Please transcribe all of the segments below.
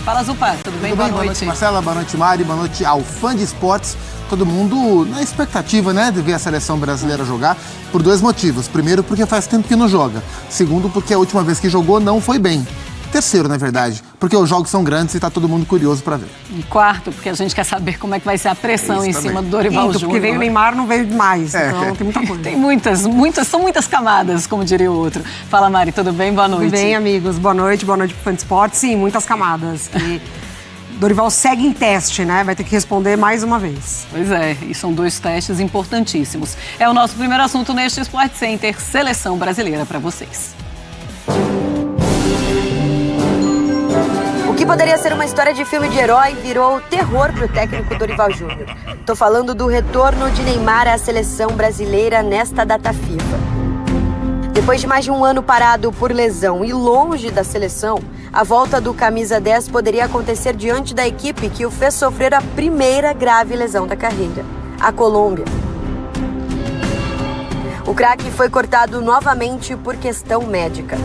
Fala, Zupa, tudo bem? Boa noite, Marcela, boa noite, Mari, boa noite ao fã de esportes. Todo mundo na expectativa, né, de ver a seleção brasileira jogar, por dois motivos. Primeiro, porque faz tempo que não joga. Segundo, porque a última vez que jogou não foi bem. Terceiro, na verdade, porque os jogos são grandes e tá todo mundo curioso para ver. E quarto, porque a gente quer saber como é que vai ser a pressão em cima do Dorival Júnior. Porque veio o Neymar, não veio mais, então tem muita coisa. Tem são muitas camadas, como diria o outro. Fala, Mari, tudo bem? Boa noite. Tudo bem, amigos? Boa noite pro Fã de Esporte. Sim, muitas camadas. E Dorival segue em teste, né? Vai ter que responder mais uma vez. Pois é, e são dois testes importantíssimos. É o nosso primeiro assunto neste Sport Center, Seleção Brasileira para vocês. O que poderia ser uma história de filme de herói virou terror para o técnico Dorival Júnior. Tô falando do retorno de Neymar à seleção brasileira nesta data FIFA. Depois de mais de um ano parado por lesão e longe da seleção, a volta do camisa 10 poderia acontecer diante da equipe que o fez sofrer a primeira grave lesão da carreira, a Colômbia. O craque foi cortado novamente por questão médica.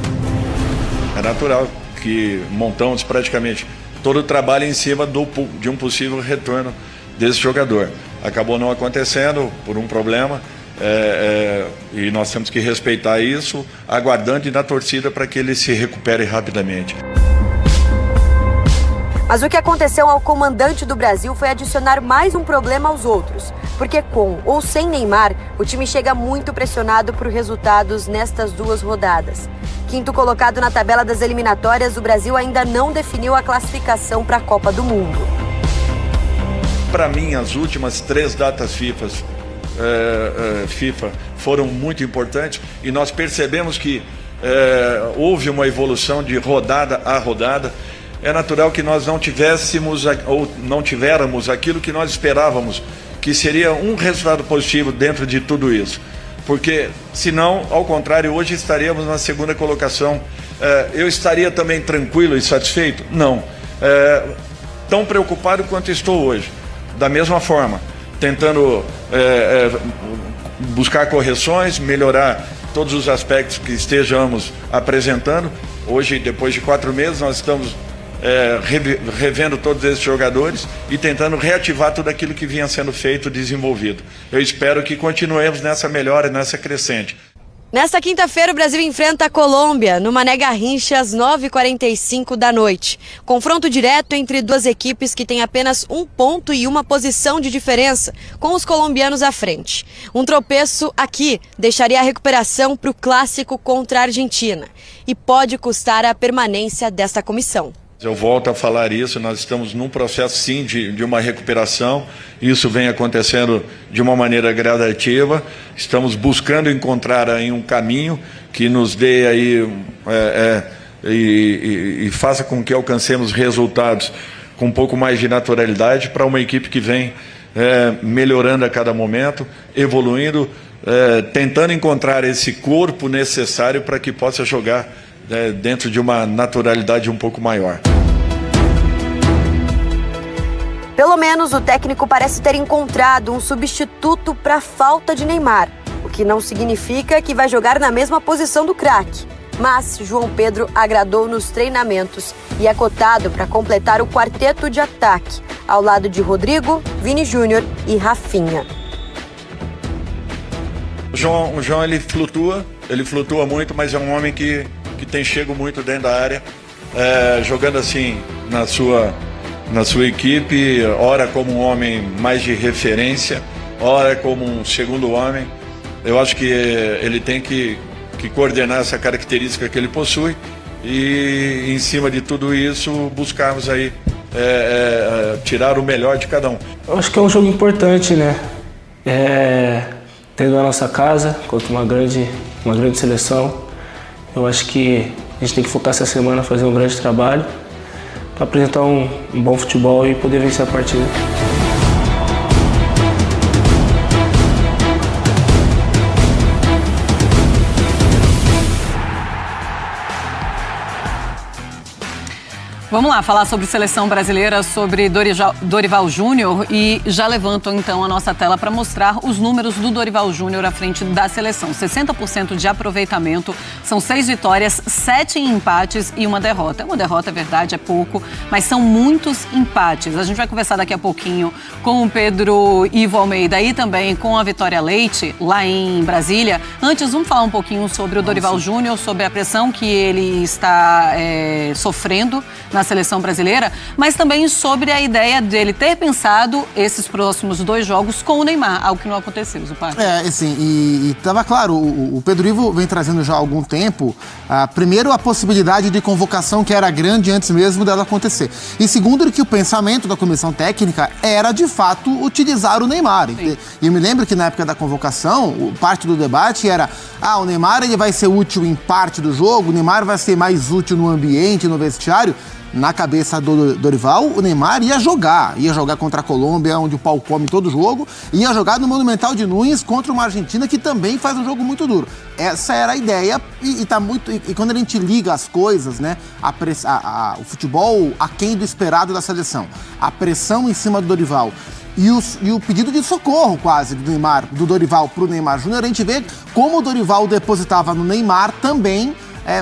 É natural que montamos praticamente todo o trabalho em cima de um possível retorno desse jogador. Acabou não acontecendo por um problema e nós temos que respeitar isso, aguardando e na torcida para que ele se recupere rapidamente. Mas o que aconteceu ao comandante do Brasil foi adicionar mais um problema aos outros. Porque com ou sem Neymar, o time chega muito pressionado por resultados nestas duas rodadas. Quinto colocado na tabela das eliminatórias, o Brasil ainda não definiu a classificação para a Copa do Mundo. Para mim, as últimas 3 datas FIFA foram muito importantes e nós percebemos que houve uma evolução de rodada a rodada. É natural que nós não tivéssemos aquilo que nós esperávamos, que seria um resultado positivo dentro de tudo isso. Porque, senão, ao contrário, hoje estaríamos na segunda colocação. Eu estaria também tranquilo e satisfeito? Não. Tão preocupado quanto estou hoje. Da mesma forma, tentando buscar correções, melhorar todos os aspectos que estejamos apresentando. Hoje, depois de 4 meses, nós estamos revendo todos esses jogadores e tentando reativar tudo aquilo que vinha sendo feito, desenvolvido. Eu espero que continuemos nessa melhora, nessa crescente. Nesta quinta-feira, o Brasil enfrenta a Colômbia, no Mané Garrincha, às 9h45 da noite. Confronto direto entre duas equipes que têm apenas 1 ponto e 1 posição de diferença, com os colombianos à frente. Um tropeço aqui deixaria a recuperação para o clássico contra a Argentina e pode custar a permanência desta comissão. Eu volto a falar isso, nós estamos num processo sim de uma recuperação, isso vem acontecendo de uma maneira gradativa, estamos buscando encontrar aí um caminho que nos dê aí e faça com que alcancemos resultados com um pouco mais de naturalidade para uma equipe que vem melhorando a cada momento, evoluindo, tentando encontrar esse corpo necessário para que possa jogar dentro de uma naturalidade um pouco maior. Pelo menos o técnico parece ter encontrado um substituto para a falta de Neymar, o que não significa que vai jogar na mesma posição do craque. Mas João Pedro agradou nos treinamentos e é cotado para completar o quarteto de ataque, ao lado de Rodrigo, Vini Júnior e Rafinha. O João ele flutua muito, mas é um homem que tem chego muito dentro da área, jogando assim na sua equipe, ora como um homem mais de referência, ora como um segundo homem. Eu acho que ele tem que coordenar essa característica que ele possui e, em cima de tudo isso, buscarmos aí tirar o melhor de cada um. Eu acho que é um jogo importante, né? Tendo a nossa casa contra uma grande seleção. Eu acho que a gente tem que focar essa semana, fazer um grande trabalho para apresentar um bom futebol e poder vencer a partida. Vamos lá, falar sobre seleção brasileira, sobre Dorival Júnior, e já levanto então a nossa tela para mostrar os números do Dorival Júnior à frente da seleção. 60% de aproveitamento, são 6 vitórias, 7 empates e uma derrota. Uma derrota, é verdade, é pouco, mas são muitos empates. A gente vai conversar daqui a pouquinho com o Pedro Ivo Almeida e também com a Vitória Leite, lá em Brasília. Antes, vamos falar um pouquinho sobre o Dorival Júnior, sobre a pressão que ele está sofrendo na seleção brasileira, mas também sobre a ideia dele ter pensado esses próximos 2 jogos com o Neymar, algo que não aconteceu, Zupar. Assim, e estava claro, o Pedro Ivo vem trazendo já há algum tempo, primeiro, a possibilidade de convocação que era grande antes mesmo dela acontecer. E segundo, que o pensamento da comissão técnica era, de fato, utilizar o Neymar. E eu me lembro que na época da convocação, parte do debate era, o Neymar ele vai ser útil em parte do jogo, o Neymar vai ser mais útil no ambiente, no vestiário. Na cabeça do Dorival, o Neymar ia jogar contra a Colômbia, onde o pau come todo jogo, ia jogar no Monumental de Núñez contra uma Argentina que também faz um jogo muito duro. Essa era a ideia e quando a gente liga as coisas, né, o futebol aquém do esperado da seleção, a pressão em cima do Dorival e o pedido de socorro quase do Dorival para o Neymar Júnior, a gente vê como o Dorival depositava no Neymar também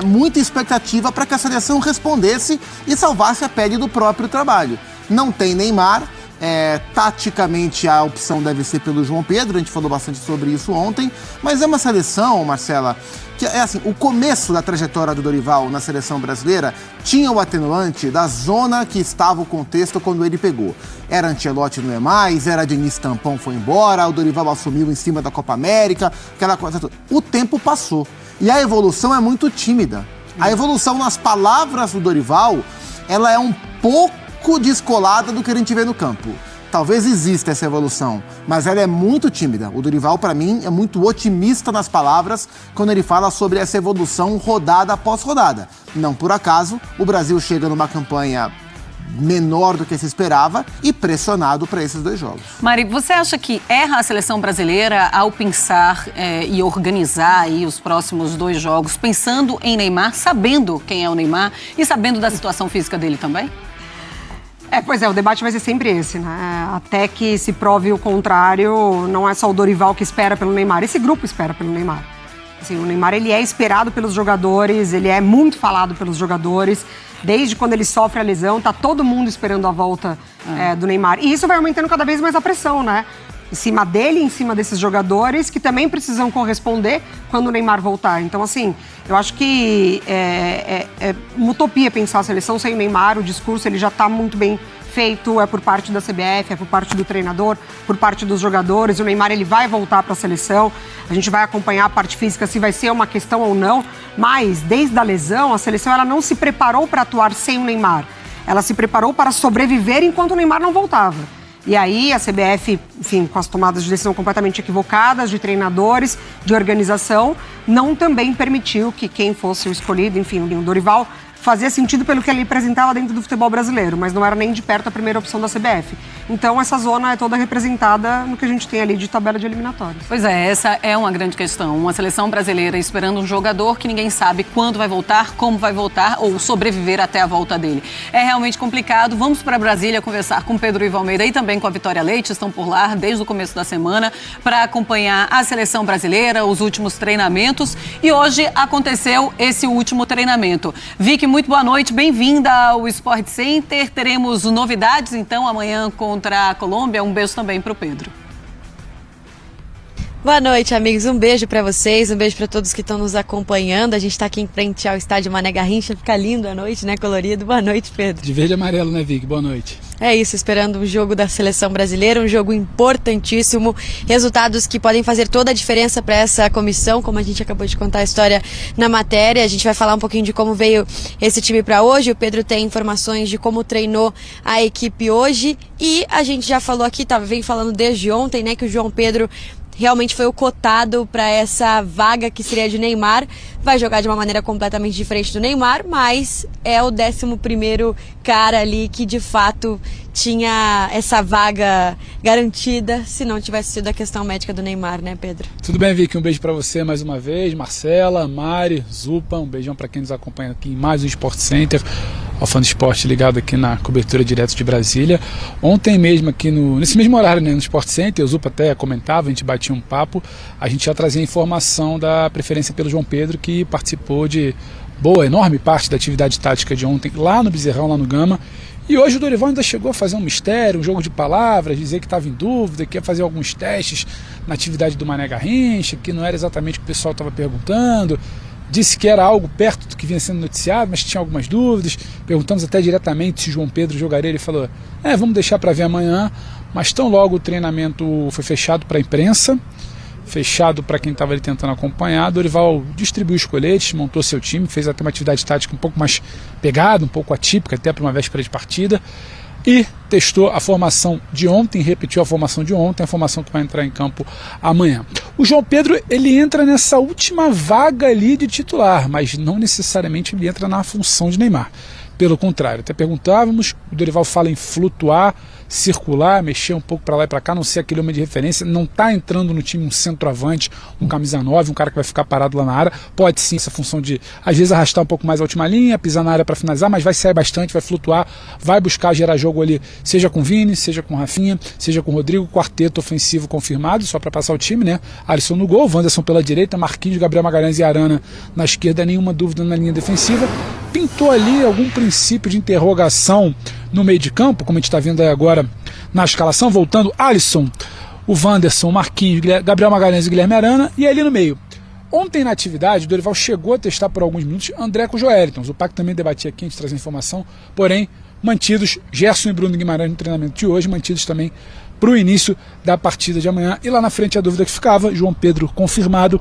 muita expectativa para que a seleção respondesse e salvasse a pele do próprio trabalho. Não tem Neymar, taticamente a opção deve ser pelo João Pedro, a gente falou bastante sobre isso ontem, mas é uma seleção, Marcela, que assim, o começo da trajetória do Dorival na seleção brasileira tinha o atenuante da zona que estava o contexto quando ele pegou. Era Ancelotti não é mais, era Diniz Tampão foi embora, o Dorival assumiu em cima da Copa América, aquela coisa toda. O tempo passou. E a evolução é muito tímida. A evolução, nas palavras do Dorival, ela é um pouco descolada do que a gente vê no campo. Talvez exista essa evolução, mas ela é muito tímida. O Dorival, para mim, é muito otimista nas palavras quando ele fala sobre essa evolução rodada após rodada. Não por acaso, o Brasil chega numa campanha menor do que se esperava e pressionado para esses 2 jogos. Mari, você acha que erra a seleção brasileira ao pensar e organizar aí os próximos 2 jogos, pensando em Neymar, sabendo quem é o Neymar e sabendo da situação física dele também? Pois é, o debate vai ser sempre esse, né? Até que se prove o contrário, não é só o Dorival que espera pelo Neymar, esse grupo espera pelo Neymar. Assim, o Neymar, ele é esperado pelos jogadores, ele é muito falado pelos jogadores. Desde quando ele sofre a lesão, tá todo mundo esperando a volta do Neymar. E isso vai aumentando cada vez mais a pressão, né? Em cima dele, em cima desses jogadores que também precisam corresponder quando o Neymar voltar. Então, assim, eu acho que é uma utopia pensar a seleção sem o Neymar. O discurso ele já tá muito bem feito, é por parte da CBF, é por parte do treinador, por parte dos jogadores. O Neymar ele vai voltar para a seleção. A gente vai acompanhar a parte física, se vai ser uma questão ou não. Mas, desde a lesão, a seleção ela não se preparou para atuar sem o Neymar. Ela se preparou para sobreviver enquanto o Neymar não voltava. E aí a CBF, enfim, com as tomadas de decisão completamente equivocadas de treinadores, de organização, não também permitiu que quem fosse o escolhido, enfim, o Dorival, fazia sentido pelo que ele apresentava dentro do futebol brasileiro, mas não era nem de perto a primeira opção da CBF. Então essa zona é toda representada no que a gente tem ali de tabela de eliminatórias. Pois é, essa é uma grande questão. Uma seleção brasileira esperando um jogador que ninguém sabe quando vai voltar, como vai voltar ou sobreviver até a volta dele. É realmente complicado. Vamos para Brasília conversar com Pedro Ivo Almeida e também com a Vitória Leite. Estão por lá desde o começo da semana para acompanhar a seleção brasileira, os últimos treinamentos. E hoje aconteceu esse último treinamento. Vicky, muito boa noite, bem-vinda ao Sport Center. Teremos novidades, então, amanhã contra a Colômbia. Um beijo também para o Pedro. Boa noite, amigos. Um beijo para vocês, um beijo para todos que estão nos acompanhando. A gente está aqui em frente ao estádio Mané Garrincha. Fica lindo a noite, né, colorido? Boa noite, Pedro. De verde e amarelo, né, Vicky? Boa noite. É isso, esperando o jogo da seleção brasileira, um jogo importantíssimo, resultados que podem fazer toda a diferença para essa comissão, como a gente acabou de contar a história na matéria. A gente vai falar um pouquinho de como veio esse time para hoje. O Pedro tem informações de como treinou a equipe hoje e a gente já falou aqui, vem falando desde ontem, né, que o João Pedro realmente foi o cotado para essa vaga que seria de Neymar. Vai jogar de uma maneira completamente diferente do Neymar, mas é o 11º cara ali que de fato tinha essa vaga garantida, se não tivesse sido a questão médica do Neymar, né, Pedro? Tudo bem, Vicky? Um beijo para você mais uma vez, Marcela, Mari, Zupa, um beijão para quem nos acompanha aqui em mais um Sport Center. ao Fã do Esporte ligado aqui na cobertura direto de Brasília. Ontem mesmo aqui nesse mesmo horário, né, no Sport Center, o Zupa até comentava, a gente batia um papo, a gente já trazia informação da preferência pelo João Pedro, que participou de enorme parte da atividade tática de ontem lá no Bezerrão, lá no Gama. E hoje o Dorival ainda chegou a fazer um mistério, um jogo de palavras, dizer que estava em dúvida, que ia fazer alguns testes na atividade do Mané Garrincha, que não era exatamente o que o pessoal estava perguntando. Disse que era algo perto do que vinha sendo noticiado, mas tinha algumas dúvidas. Perguntamos até diretamente se João Pedro jogaria. Ele falou, vamos deixar para ver amanhã. Mas tão logo o treinamento foi fechado para a imprensa, fechado para quem estava ali tentando acompanhar, Dorival distribuiu os coletes, montou seu time, fez até uma atividade tática um pouco mais pegada, um pouco atípica, até para uma véspera de partida, e testou a formação de ontem, repetiu a formação de ontem, a formação que vai entrar em campo amanhã. O João Pedro, ele entra nessa última vaga ali de titular, mas não necessariamente ele entra na função de Neymar. Pelo contrário, até perguntávamos, o Dorival fala em flutuar, circular, mexer um pouco para lá e para cá, não ser aquele homem de referência, não está entrando no time um centroavante, um camisa 9, um cara que vai ficar parado lá na área, pode sim essa função de, às vezes, arrastar um pouco mais a última linha, pisar na área para finalizar, mas vai sair bastante, vai flutuar, vai buscar gerar jogo ali, seja com Vini, seja com Rafinha, seja com Rodrigo, quarteto ofensivo confirmado, só para passar o time, né? Alisson no gol, Wanderson pela direita, Marquinhos, Gabriel Magalhães e Arana na esquerda, nenhuma dúvida na linha defensiva. Pintou ali algum princípio de interrogação no meio de campo, como a gente está vendo aí agora na escalação, voltando Alisson, o Wanderson, Marquinhos, Gabriel Magalhães e Guilherme Arana, e ali no meio. Ontem na atividade, o Dorival chegou a testar por alguns minutos André com o Joeliton. O PAC também debatia aqui, a gente traz a informação, porém mantidos Gerson e Bruno Guimarães no treinamento de hoje, mantidos também para o início da partida de amanhã. E lá na frente a dúvida que ficava, João Pedro confirmado,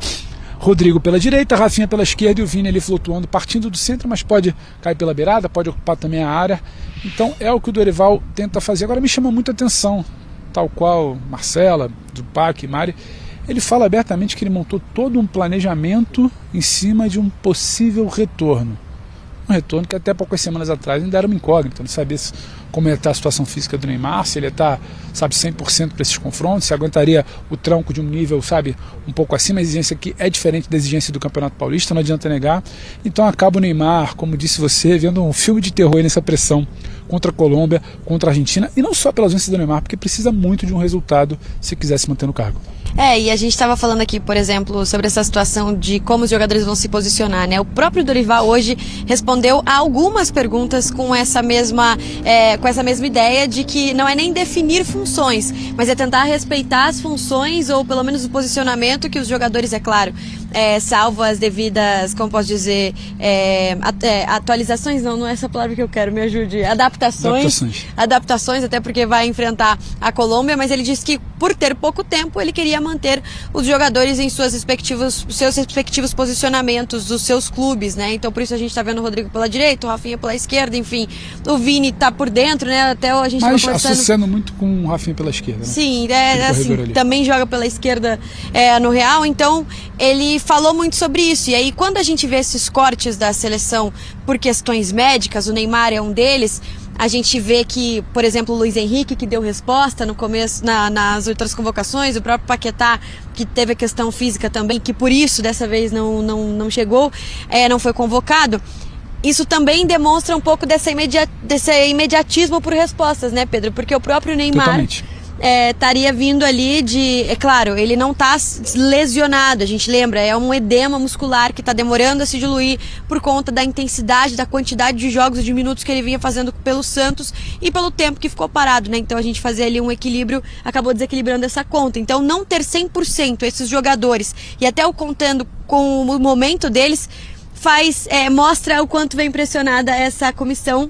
Rodrigo pela direita, Rafinha pela esquerda e o Vini ali flutuando, partindo do centro, mas pode cair pela beirada, pode ocupar também a área. Então é o que o Dorival tenta fazer. Agora me chama muita atenção, tal qual Marcela, Zupac, Mari, ele fala abertamente que ele montou todo um planejamento em cima de um possível retorno. Um retorno que até poucas semanas atrás ainda era uma incógnita, não sabia como ia estar a situação física do Neymar, se ele ia estar, 100% para esses confrontos, se aguentaria o tranco de um nível, um pouco acima. A exigência aqui é diferente da exigência do Campeonato Paulista, não adianta negar. Então acaba o Neymar, como disse você, vendo um filme de terror aí nessa pressão contra a Colômbia, contra a Argentina, e não só pela ausência do Neymar, porque precisa muito de um resultado se quiser se manter no cargo. E a gente estava falando aqui, por exemplo, sobre essa situação de como os jogadores vão se posicionar, né? O próprio Dorival hoje respondeu a algumas perguntas com essa mesma ideia de que não é nem definir funções, mas é tentar respeitar as funções ou pelo menos o posicionamento que os jogadores, é claro, salvo as devidas, como posso dizer, atualizações, não é essa palavra que eu quero, me ajude, adaptações, até porque vai enfrentar a Colômbia, mas ele disse que por ter pouco tempo ele queria manter os jogadores em seus respectivos posicionamentos dos seus clubes, né? Então por isso a gente está vendo o Rodrigo pela direita, o Rafinha pela esquerda, enfim, o Vini tá por dentro, né? Até a gente mas associando muito com o Rafinha pela esquerda, né? Sim, assim, também joga pela esquerda no Real, então ele falou muito sobre isso. E aí quando a gente vê esses cortes da seleção por questões médicas, o Neymar é um deles, a gente vê que, por exemplo, o Luiz Henrique, que deu resposta no começo, nas outras convocações, o próprio Paquetá, que teve a questão física também, que por isso dessa vez não chegou, não foi convocado. Isso também demonstra um pouco desse imediatismo por respostas, né, Pedro? Porque o próprio Neymar... Totalmente. Estaria vindo ali é claro, ele não está lesionado, a gente lembra, é um edema muscular que está demorando a se diluir por conta da intensidade, da quantidade de jogos e de minutos que ele vinha fazendo pelo Santos e pelo tempo que ficou parado, né? Então a gente fazer ali um equilíbrio, acabou desequilibrando essa conta. Então não ter 100% esses jogadores e até o contando com o momento deles mostra o quanto vem pressionada essa comissão,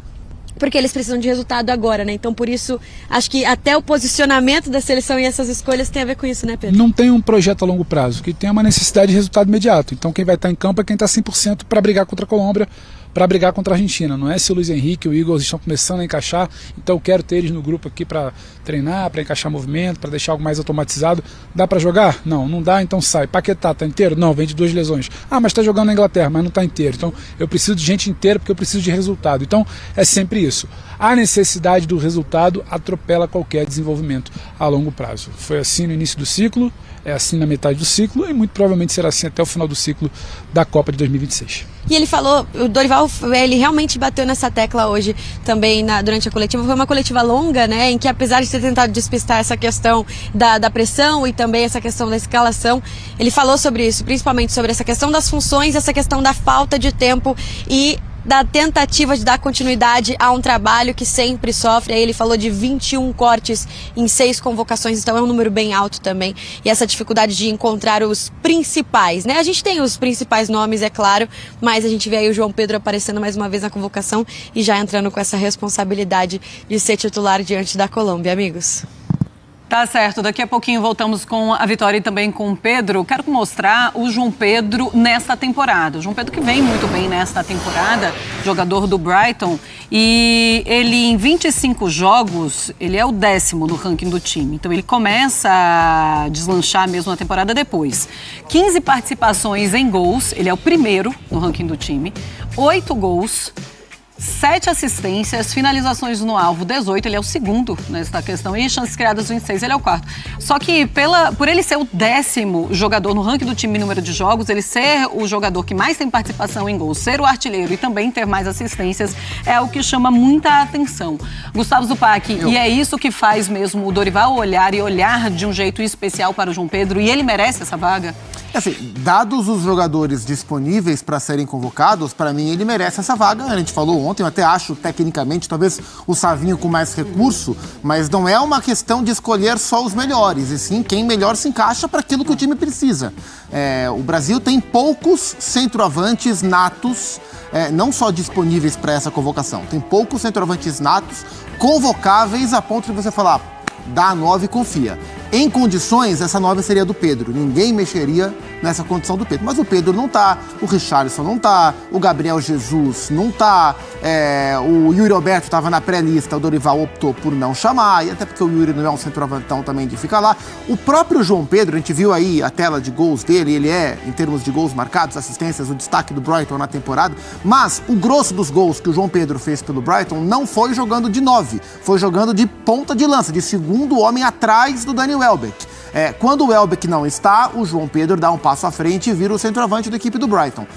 porque eles precisam de resultado agora, né? Então, por isso, acho que até o posicionamento da seleção e essas escolhas tem a ver com isso, né, Pedro? Não tem um projeto a longo prazo, que tem uma necessidade de resultado imediato. Então, quem vai estar em campo é quem está 100% para brigar contra a Colômbia, para brigar contra a Argentina. Não é se o Luiz Henrique e o Igor estão começando a encaixar, então eu quero ter eles no grupo aqui para treinar, para encaixar movimento, para deixar algo mais automatizado. Dá para jogar? Não dá, então sai. Paquetá, tá inteiro? Não, vem de 2 lesões. Mas está jogando na Inglaterra, mas não está inteiro. Então eu preciso de gente inteira porque eu preciso de resultado. Então é sempre isso. A necessidade do resultado atropela qualquer desenvolvimento a longo prazo. Foi assim no início do ciclo, é assim na metade do ciclo e muito provavelmente será assim até o final do ciclo da Copa de 2026. E ele falou, o Dorival, ele realmente bateu nessa tecla hoje também durante a coletiva. Foi uma coletiva longa, né, em que apesar de ter tentado despistar essa questão da pressão e também essa questão da escalação, ele falou sobre isso, principalmente sobre essa questão das funções, essa questão da falta de tempo e da tentativa de dar continuidade a um trabalho que sempre sofre. Aí ele falou de 21 cortes em 6 convocações, então é um número bem alto também. E essa dificuldade de encontrar os principais, né? A gente tem os principais nomes, é claro, mas a gente vê aí o João Pedro aparecendo mais uma vez na convocação e já entrando com essa responsabilidade de ser titular diante da Colômbia, amigos. Tá certo, daqui a pouquinho voltamos com a Vitória e também com o Pedro. Quero mostrar o João Pedro nesta temporada. O João Pedro que vem muito bem nesta temporada, jogador do Brighton. E ele em 25 jogos, ele é o 10º no ranking do time. Então ele começa a deslanchar mesmo na temporada depois. 15 participações em gols, ele é o primeiro no ranking do time. 8 gols. 7 assistências, finalizações no alvo, 18, ele é o segundo nessa questão, e chances criadas, 26, ele é o quarto. Só que por ele ser o 10º jogador no ranking do time em número de jogos, ele ser o jogador que mais tem participação em gols, ser o artilheiro e também ter mais assistências, é o que chama muita atenção. Gustavo Zupac, e é isso que faz mesmo o Dorival olhar de um jeito especial para o João Pedro, e ele merece essa vaga? Assim, dados os jogadores disponíveis para serem convocados, para mim ele merece essa vaga. A gente falou ontem, eu até acho tecnicamente, talvez o Savinho com mais recurso, mas não é uma questão de escolher só os melhores, e sim quem melhor se encaixa para aquilo que o time precisa. O Brasil tem poucos centroavantes natos, não só disponíveis para essa convocação, tem poucos centroavantes natos convocáveis a ponto de você falar, dá a 9 e confia. Em condições, essa 9 seria do Pedro. Ninguém mexeria nessa condição do Pedro. Mas o Pedro não tá, o Richarlison não tá, o Gabriel Jesus não tá, o Yuri Alberto estava na pré-lista, o Dorival optou por não chamar, e até porque o Yuri não é um centroavantão também de ficar lá. O próprio João Pedro, a gente viu aí a tela de gols dele, ele é, em termos de gols marcados, assistências, o destaque do Brighton na temporada, mas o grosso dos gols que o João Pedro fez pelo Brighton não foi jogando de 9, foi jogando de ponta de lança, de segundo homem atrás do Dani Welbeck. Quando o Welbeck não está, o João Pedro dá um passo à frente e vira o centroavante da equipe do Brighton.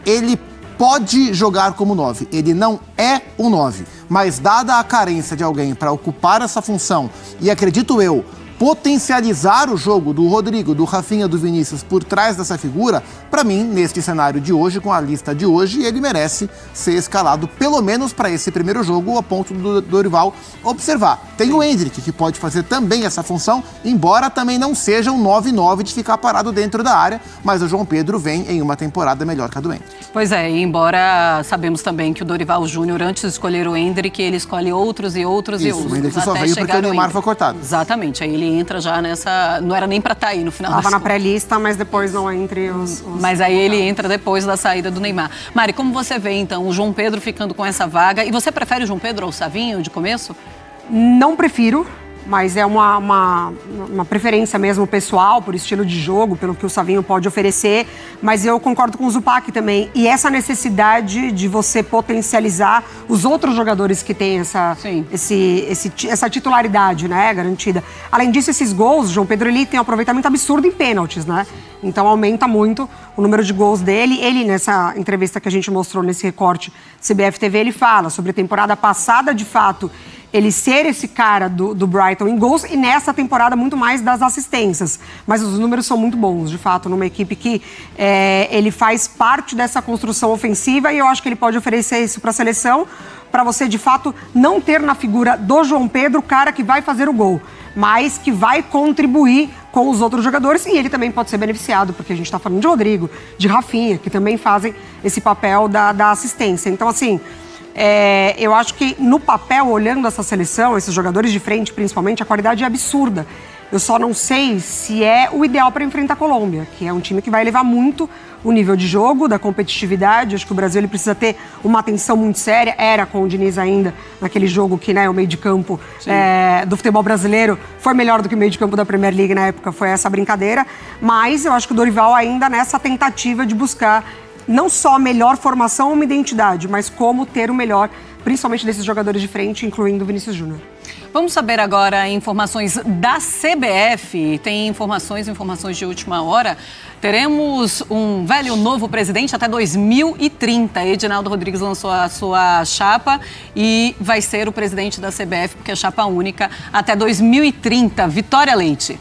Ele pode jogar como 9, ele não é um 9, mas dada a carência de alguém para ocupar essa função, e acredito eu, potencializar o jogo do Rodrigo, do Rafinha, do Vinícius por trás dessa figura, para mim, neste cenário de hoje, com a lista de hoje, ele merece ser escalado, pelo menos para esse primeiro jogo, a ponto do Dorival observar. Tem o Endrick, que pode fazer também essa função, embora também não seja um 9-9 de ficar parado dentro da área, mas o João Pedro vem em uma temporada melhor que a do Endrick. Pois é, e embora sabemos também que o Dorival Júnior, antes de escolher o Endrick, ele escolhe outros e outros e outros. O Endrick só veio porque o Neymar foi cortado. Exatamente, aí ele entra já nessa... Não era nem pra estar aí no final. Estava na pré-lista, mas depois não entre os... Mas aí ele entra depois da saída do Neymar. Mari, como você vê, então, o João Pedro ficando com essa vaga? E você prefere o João Pedro ao Savinho de começo? Não prefiro, mas é uma preferência mesmo pessoal, por estilo de jogo, pelo que o Savinho pode oferecer. Mas eu concordo com o Zupac também. E essa necessidade de você potencializar os outros jogadores que têm essa titularidade, né, garantida. Além disso, esses gols, o João Pedro ele tem um aproveitamento absurdo em pênaltis, né? Então aumenta muito o número de gols dele. Ele, nessa entrevista que a gente mostrou nesse recorte CBF TV, ele fala sobre a temporada passada, de fato, ele ser esse cara do Brighton em gols e nessa temporada muito mais das assistências. Mas os números são muito bons, de fato, numa equipe que ele faz parte dessa construção ofensiva e eu acho que ele pode oferecer isso para a seleção, para você, de fato, não ter na figura do João Pedro o cara que vai fazer o gol, mas que vai contribuir com os outros jogadores e ele também pode ser beneficiado, porque a gente está falando de Rodrigo, de Rafinha, que também fazem esse papel da assistência. Então, assim... eu acho que no papel, olhando essa seleção, esses jogadores de frente principalmente, a qualidade é absurda. Eu só não sei se é o ideal para enfrentar a Colômbia, que é um time que vai elevar muito o nível de jogo, da competitividade. Acho que o Brasil ele precisa ter uma atenção muito séria. Era com o Diniz ainda, naquele jogo que, né, o meio de campo do futebol brasileiro foi melhor do que o meio de campo da Premier League na época, foi essa brincadeira. Mas eu acho que o Dorival ainda nessa tentativa de buscar não só a melhor formação ou uma identidade, mas como ter o melhor principalmente desses jogadores de frente, incluindo o Vinícius Júnior. Vamos saber agora informações da CBF. Tem informações de última hora. Teremos um velho novo presidente até 2030. Edinaldo Rodrigues lançou a sua chapa e vai ser o presidente da CBF, porque é chapa única, até 2030. Vitória Leite.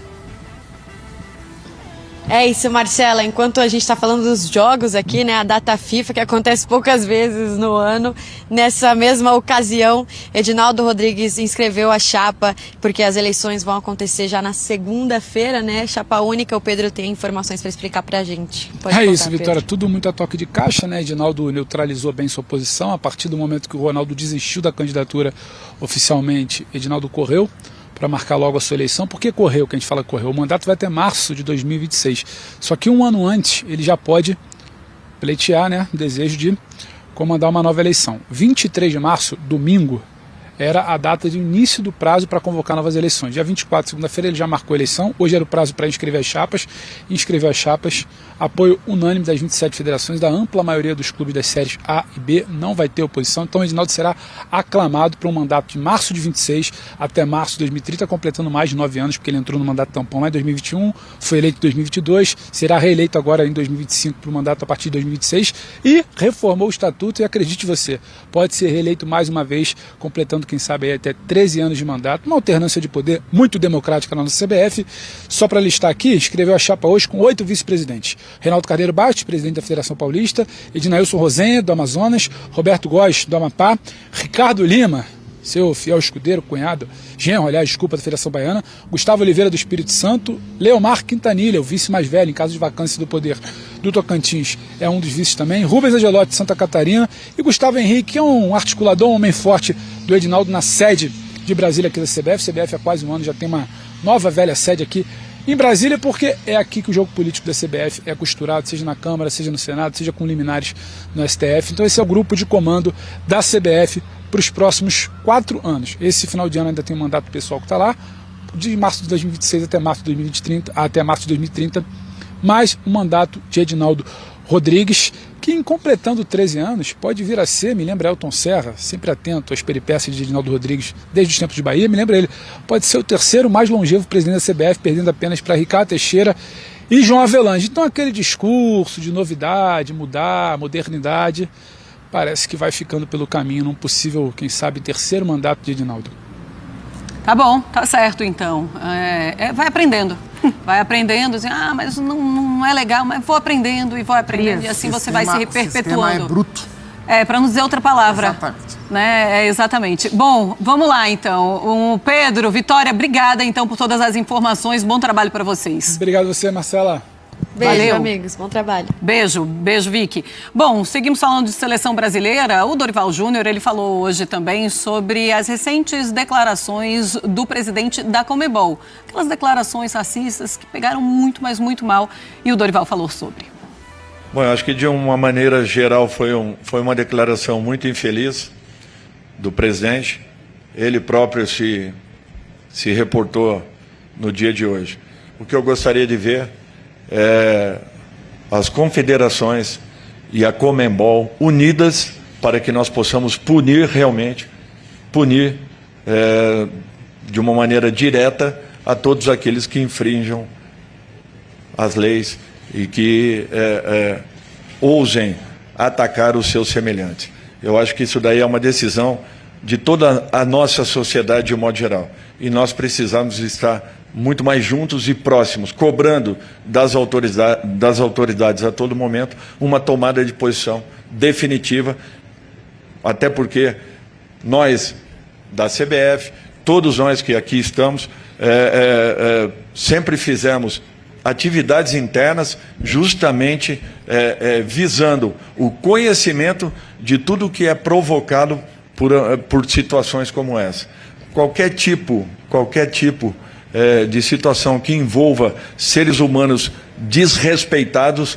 É isso, Marcela. Enquanto a gente está falando dos jogos aqui, né, a data FIFA, que acontece poucas vezes no ano, nessa mesma ocasião, Edinaldo Rodrigues inscreveu a chapa, porque as eleições vão acontecer já na segunda-feira, né? Chapa única. O Pedro tem informações para explicar para a gente. Pode contar, isso, Vitória. Pedro. Tudo muito a toque de caixa, né? Edinaldo neutralizou bem sua posição. A partir do momento que o Ronaldo desistiu da candidatura oficialmente, Edinaldo correu para marcar logo a sua eleição. Por que correu, que a gente fala correu? O mandato vai até março de 2026. Só que um ano antes ele já pode pleitear, né, o desejo de comandar uma nova eleição. 23 de março, domingo, era a data de início do prazo para convocar novas eleições. Dia 24, segunda-feira, ele já marcou a eleição. Hoje era o prazo para inscrever as chapas. Inscreveu as chapas. Apoio unânime das 27 federações, da ampla maioria dos clubes das séries A e B. Não vai ter oposição. Então, o Edinaldo será aclamado para um mandato de março de 26 até março de 2030, completando mais de 9 anos, porque ele entrou no mandato tampão lá em 2021, foi eleito em 2022, será reeleito agora em 2025 para o mandato a partir de 2026 e reformou o estatuto. E acredite você, pode ser reeleito mais uma vez, completando, quem sabe, aí até 13 anos de mandato. Uma alternância de poder muito democrática na nossa CBF. Só para listar aqui, escreveu a chapa hoje com 8 vice-presidentes. Reinaldo Carneiro Bastos, presidente da Federação Paulista, Ednailson Rosenha, do Amazonas, Roberto Góes, do Amapá, Ricardo Lima, seu fiel escudeiro, cunhado, genro, aliás, desculpa, da Federação Baiana, Gustavo Oliveira do Espírito Santo, Leomar Quintanilha, o vice mais velho em caso de vacância do poder do Tocantins, é um dos vices também, Rubens Angelotti de Santa Catarina e Gustavo Henrique, que é um articulador, um homem forte do Edinaldo na sede de Brasília aqui da CBF. CBF há quase um ano já tem uma nova velha sede aqui em Brasília, porque é aqui que o jogo político da CBF é costurado, seja na Câmara, seja no Senado, seja com liminares no STF. Então esse é o grupo de comando da CBF para os próximos 4 anos. Esse final de ano ainda tem um mandato pessoal que está lá, de março de 2026 até março de 2030, mais um mandato de Edinaldo Rodrigues, que, completando 13 anos, pode vir a ser, me lembra Elton Serra, sempre atento às peripécias de Edinaldo Rodrigues desde os tempos de Bahia, me lembra ele, pode ser o terceiro mais longevo presidente da CBF, perdendo apenas para Ricardo Teixeira e João Avelange. Então aquele discurso de novidade, mudar, modernidade, parece que vai ficando pelo caminho num possível, quem sabe, terceiro mandato de Edinaldo. Tá bom, tá certo então. Vai aprendendo. Vai aprendendo, assim, mas não é legal, mas vou aprendendo e vou aprendendo. E assim você vai se perpetuando. O sistema é bruto. Para não dizer outra palavra. Exatamente. Né? Exatamente. Bom, vamos lá então. Pedro, Vitória, obrigada então por todas as informações. Bom trabalho para vocês. Obrigado a você, Marcela. Beijo, Valeu. amigos. Bom trabalho. Beijo, Vicky. Bom, seguimos falando de seleção brasileira. O Dorival Júnior, ele falou hoje também sobre as recentes declarações do presidente da Conmebol. Aquelas declarações racistas que pegaram muito, mas muito mal. E o Dorival falou sobre. Bom, eu acho que de uma maneira geral foi uma declaração muito infeliz do presidente. Ele próprio se reportou no dia de hoje. O que eu gostaria de ver as confederações e a Conmebol unidas para que nós possamos punir de uma maneira direta a todos aqueles que infringam as leis e que ousem atacar os seus semelhantes. Eu acho que isso daí é uma decisão de toda a nossa sociedade de um modo geral. E nós precisamos estar muito mais juntos e próximos, cobrando das autoridades a todo momento uma tomada de posição definitiva, até porque nós, da CBF, todos nós que aqui estamos, sempre fizemos atividades internas justamente visando o conhecimento de tudo que é provocado por situações como essa. Qualquer tipo de situação que envolva seres humanos desrespeitados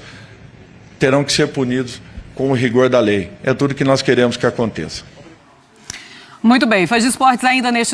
terão que ser punidos com o rigor da lei. É tudo que nós queremos que aconteça. Muito bem, Fãs de Esportes ainda neste